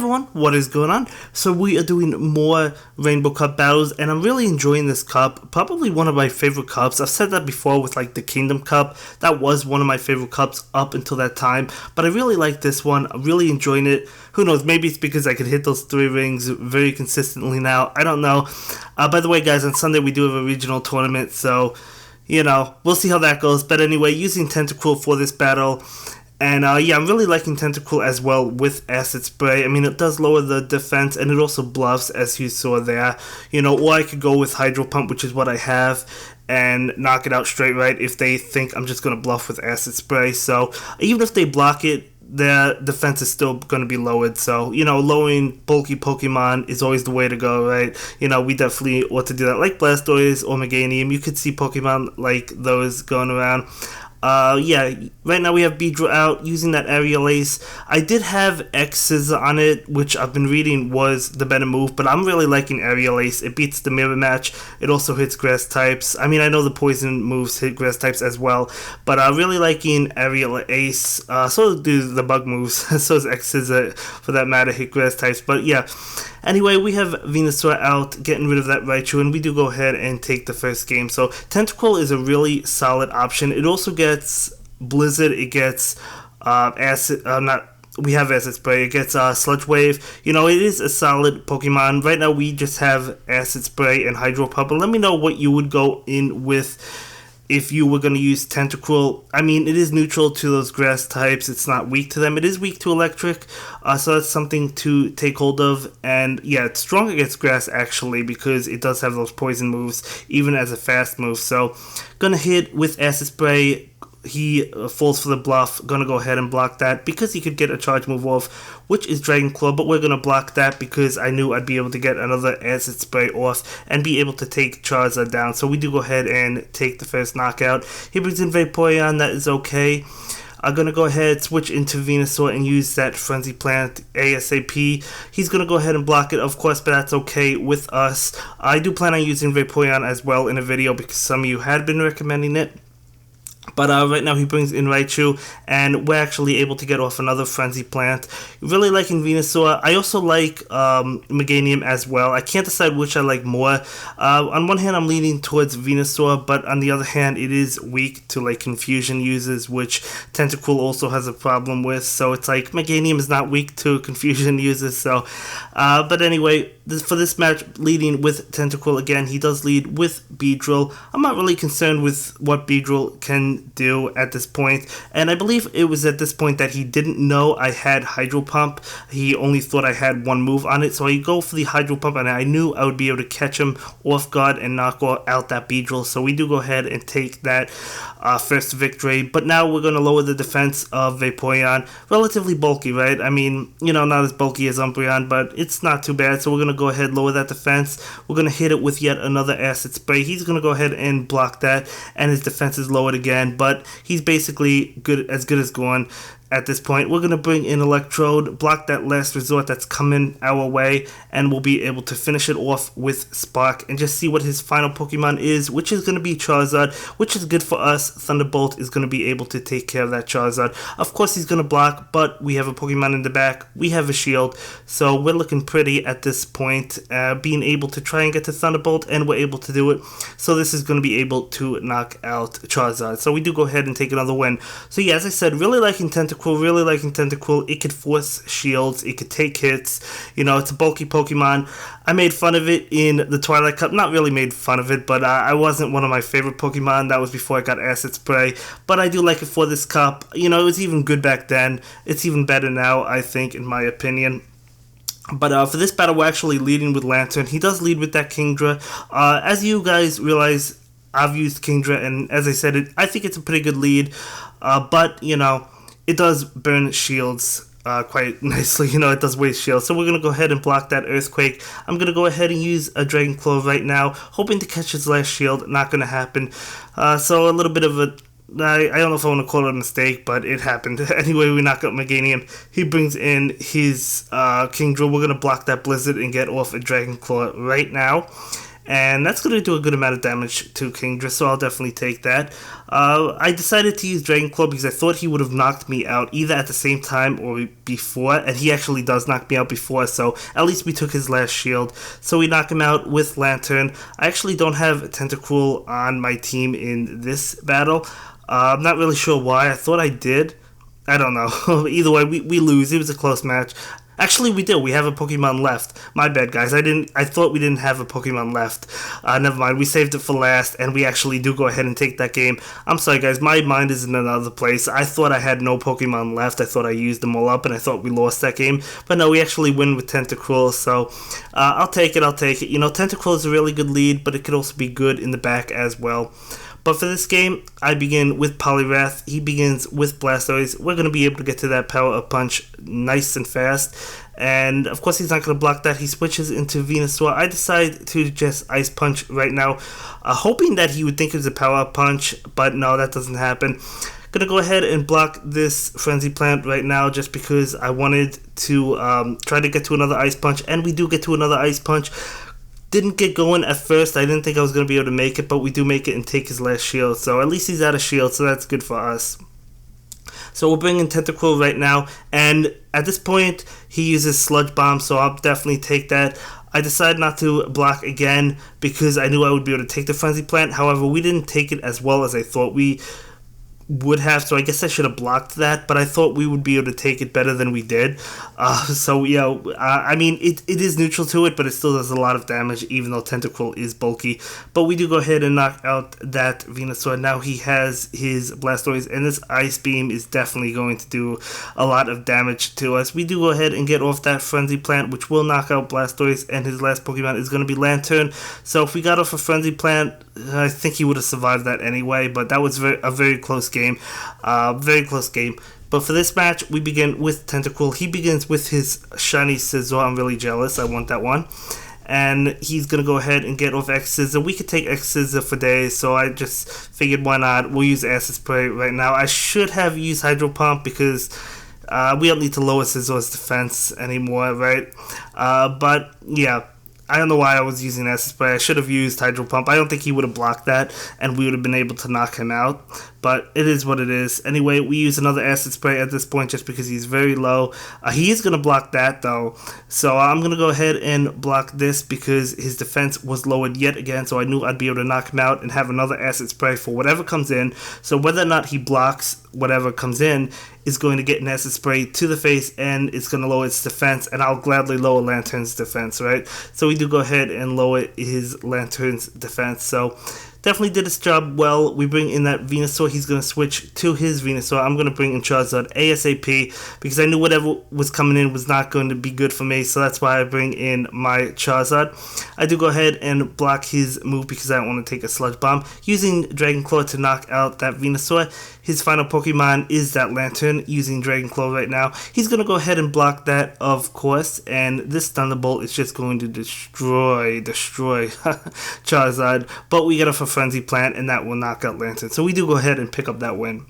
everyone, what is going on? So we are doing more Rainbow Cup battles, and I'm really enjoying this cup. Probably one of my favorite cups. I've said that before with like the Kingdom Cup. That was one of my favorite cups up until that time. But I really like this one. I'm really enjoying it. Who knows, maybe it's because I could hit those 3 rings very consistently now. I don't know. By the way, guys, on Sunday we do have a regional tournament, so, you know, we'll see how that goes. But anyway, using Tentacruel for this battle. And yeah, I'm really liking Tentacruel as well with Acid Spray. I mean, it does lower the defense, and it also bluffs, as you saw there. You know, or I could go with Hydro Pump, which is what I have, and knock it out straight right if they think I'm just going to bluff with Acid Spray. So even if they block it, their defense is still going to be lowered. So, you know, lowering bulky Pokemon is always the way to go, right? You know, we definitely ought to do that. Like Blastoise or Meganium, you could see Pokemon like those going around. Yeah, right now we have Beedrill out using that Aerial Ace. I did have X's on it, which I've been reading was the better move, but I'm really liking Aerial Ace. It beats the Mirror Match. It also hits grass types. I mean, I know the poison moves hit grass types as well, but I'm really liking Aerial Ace. So do the bug moves. So is X's for that matter, hit grass types. But yeah, anyway, we have Venusaur out, getting rid of that Raichu, and we do go ahead and take the first game. So Tentacruel is a really solid option. It also gets Blizzard, it gets Acid, we have Acid Spray, it gets Sludge Wave. You know, it is a solid Pokemon. Right now we just have Acid Spray and Hydro Pump, but let me know what you would go in with if you were going to use Tentacruel. I mean, it is neutral to those grass types. It's not weak to them. It is weak to electric, so that's something to take hold of. And yeah, it's strong against grass actually, because it does have those poison moves, even as a fast move. So, gonna hit with Acid Spray. He falls for the bluff. Gonna go ahead and block that because he could get a charge move off, which is Dragon Claw, but we're gonna block that because I knew I'd be able to get another Acid Spray off and be able to take Charizard down. So we do go ahead and take the first knockout. He brings in Vaporeon, that is okay. I'm gonna go ahead, switch into Venusaur and use that Frenzy Plant ASAP. He's gonna go ahead and block it, of course, but that's okay with us. I do plan on using Vaporeon as well in a video because some of you had been recommending it. But right now he brings in Raichu, and we're actually able to get off another Frenzy Plant. Really liking Venusaur. I also like Meganium as well. I can't decide which I like more. On one hand, I'm leaning towards Venusaur, but on the other hand, it is weak to like Confusion users, which Tentacruel also has a problem with. So it's like Meganium is not weak to Confusion users. So, but anyway, for this match, leading with Tentacruel again, he does lead with Beedrill. I'm not really concerned with what Beedrill can do at this point, and I believe it was at this point that he didn't know I had Hydro Pump. He only thought I had one move on it, so I go for the Hydro Pump, and I knew I would be able to catch him off guard and knock out that Beedrill. So we do go ahead and take that first victory, but now we're going to lower the defense of Vaporeon. Relatively bulky, right? I mean, you know, not as bulky as Umbreon, but it's not too bad. So we're going to go ahead and lower that defense. We're going to hit it with yet another Acid Spray. He's going to go ahead and block that, and his defense is lowered again, but he's basically good as gone. At this point, we're going to bring in Electrode, block that last resort that's coming our way, and we'll be able to finish it off with Spark and just see what his final Pokemon is, which is going to be Charizard, which is good for us. Thunderbolt is going to be able to take care of that Charizard. Of course, he's going to block, but we have a Pokemon in the back. We have a shield, so we're looking pretty at this point, being able to try and get to Thunderbolt, and we're able to do it. So this is going to be able to knock out Charizard. So we do go ahead and take another win. So yeah, as I said, really liking Tentacruel. Really liking Tentacruel. It could force shields, it could take hits, you know, it's a bulky Pokemon. I made fun of it in the Twilight Cup, not really made fun of it, but I wasn't one of my favorite Pokemon. That was before I got Acid Spray, but I do like it for this cup. You know, it was even good back then. It's even better now, I think, in my opinion. But for this battle, we're actually leading with Lantern. He does lead with that Kingdra. As you guys realize, I've used Kingdra, and as I said, I think it's a pretty good lead, but, you know, it does burn shields quite nicely. You know, it does waste shields. So we're going to go ahead and block that Earthquake. I'm going to go ahead and use a Dragon Claw right now, hoping to catch his last shield. Not going to happen. So a little bit of a... I don't know if I want to call it a mistake, but it happened. Anyway, we knock out Meganium. He brings in his Kingdra. We're going to block that Blizzard and get off a Dragon Claw right now. and that's going to do a good amount of damage to Kingdra, so I'll definitely take that. I decided to use Dragon Claw because I thought he would have knocked me out either at the same time or before, and he actually does knock me out before, so at least we took his last shield. So we knock him out with Lantern. I actually don't have Tentacruel on my team in this battle. I'm not really sure why. I thought I did. I don't know. Either way, we lose. It was a close match. Actually, we do. We have a Pokemon left. My bad, guys. I thought we didn't have a Pokemon left. Never mind. We saved it for last, and we actually do go ahead and take that game. I'm sorry, guys. My mind is in another place. I thought I had no Pokemon left. I thought I used them all up, and I thought we lost that game. But no, we actually win with Tentacruel, so I'll take it. I'll take it. You know, Tentacruel is a really good lead, but it could also be good in the back as well. But for this game, I begin with Poliwrath. He begins with Blastoise. We're going to be able to get to that Power Up Punch nice and fast. And of course, he's not going to block that. He switches into Venusaur. I decide to just Ice Punch right now, hoping that he would think it was a Power Up Punch. But no, that doesn't happen. Gonna go ahead and block this Frenzy Plant right now just because I wanted to try to get to another Ice Punch. And we do get to another Ice Punch. Didn't get going at first. I didn't think I was going to be able to make it, but we do make it and take his last shield. So at least he's out of shield, so that's good for us. So we're bringing Tentacruel right now, and at this point, he uses Sludge Bomb, so I'll definitely take that. I decided not to block again because I knew I would be able to take the Frenzy Plant. However, we didn't take it as well as I thought we would have, so I guess I should have blocked that, but I thought we would be able to take it better than we did. So yeah, I mean, it is neutral to it, but it still does a lot of damage, even though Tentacruel is bulky. But we do go ahead and knock out that Venusaur. Now he has his Blastoise, and this Ice Beam is definitely going to do a lot of damage to us. We do go ahead and get off that Frenzy Plant, which will knock out Blastoise, and his last Pokemon is going to be Lantern. So if we got off a Frenzy Plant, I think he would have survived that anyway, but that was a very close game. Very close game. But for this match, we begin with Tentacruel. He begins with his shiny Scizor. I'm really jealous. I want that one. And he's going to go ahead and get off X-Scissor. We could take X-Scissor for days, so I just figured why not. We'll use Acid Spray right now. I should have used Hydro Pump because we don't need to lower Scizor's defense anymore, right? But yeah. I don't know why I was using Acid Spray. I should have used Hydro Pump. I don't think he would have blocked that, and we would have been able to knock him out. But it is what it is. Anyway, we use another Acid Spray at this point just because he's very low. He is going to block that, though. So I'm going to go ahead and block this because his defense was lowered yet again. So I knew I'd be able to knock him out and have another Acid Spray for whatever comes in. So whether or not he blocks whatever comes in is going to get an Acid Spray to the face, and it's going to lower its defense, and I'll gladly lower Lantern's defense, right? So we do go ahead and lower his Lantern's defense. So definitely did its job well. We bring in that Venusaur. He's going to switch to his Venusaur. I'm going to bring in Charizard ASAP because I knew whatever was coming in was not going to be good for me, so that's why I bring in my Charizard. I do go ahead and block his move because I don't want to take a Sludge Bomb. Using Dragon Claw to knock out that Venusaur. His final Pokemon is that Lantern, using Dragon Claw right now. He's going to go ahead and block that, of course, and this Thunderbolt is just going to destroy Charizard, but we get off a Frenzy Plant, and that will knock out Lantern. So we do go ahead and pick up that win.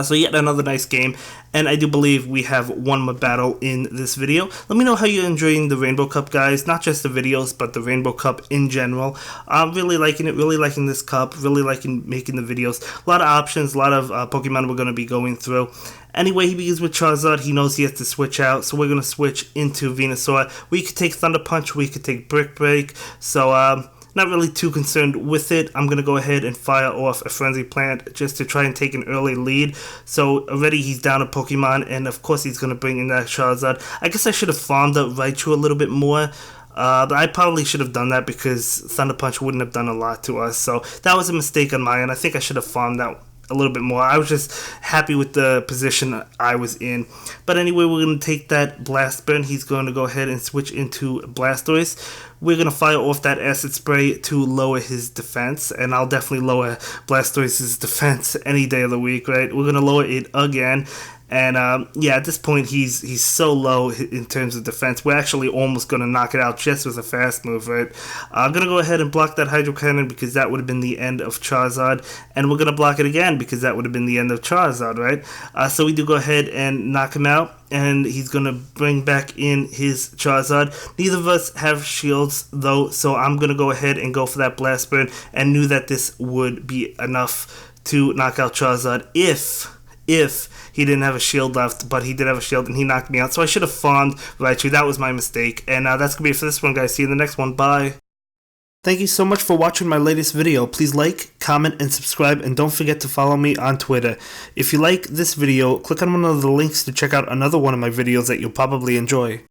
So yet another nice game, and I do believe we have one more battle in this video. Let me know how you're enjoying the Rainbow Cup, guys. Not just the videos, but the Rainbow Cup in general. I'm really liking it, really liking this cup, really liking making the videos. A lot of options, a lot of Pokemon we're going to be going through. Anyway, he begins with Charizard. He knows he has to switch out, so we're going to switch into Venusaur. We could take Thunder Punch, we could take Brick Break, so not really too concerned with it. I'm going to go ahead and fire off a Frenzy Plant just to try and take an early lead. So already he's down a Pokemon, and of course he's going to bring in that Charizard. I guess I should have farmed up Raichu a little bit more. But I probably should have done that because Thunder Punch wouldn't have done a lot to us. So that was a mistake on my end. I think I should have farmed out a little bit more. I was just happy with the position I was in. But anyway, we're going to take that Blast Burn. He's going to go ahead and switch into Blastoise. We're going to fire off that Acid Spray to lower his defense, and I'll definitely lower Blastoise's defense any day of the week, right? We're going to lower it again, And yeah, at this point he's so low in terms of defense. We're actually almost going to knock it out just with a fast move, right? I'm going to go ahead and block that Hydro Cannon because that would have been the end of Charizard, and we're going to block it again because that would have been the end of Charizard, right? So we do go ahead and knock him out, and he's going to bring back in his Charizard. Neither of us have shields though, so I'm going to go ahead and go for that Blast Burn, and knew that this would be enough to knock out Charizard if he didn't have a shield left, but he did have a shield and he knocked me out. So I should have farmed Raichu. That was my mistake. And that's going to be it for this one, guys. See you in the next one. Bye. Thank you so much for watching my latest video. Please like, comment, and subscribe, and don't forget to follow me on Twitter. If you like this video, click on one of the links to check out another one of my videos that you'll probably enjoy.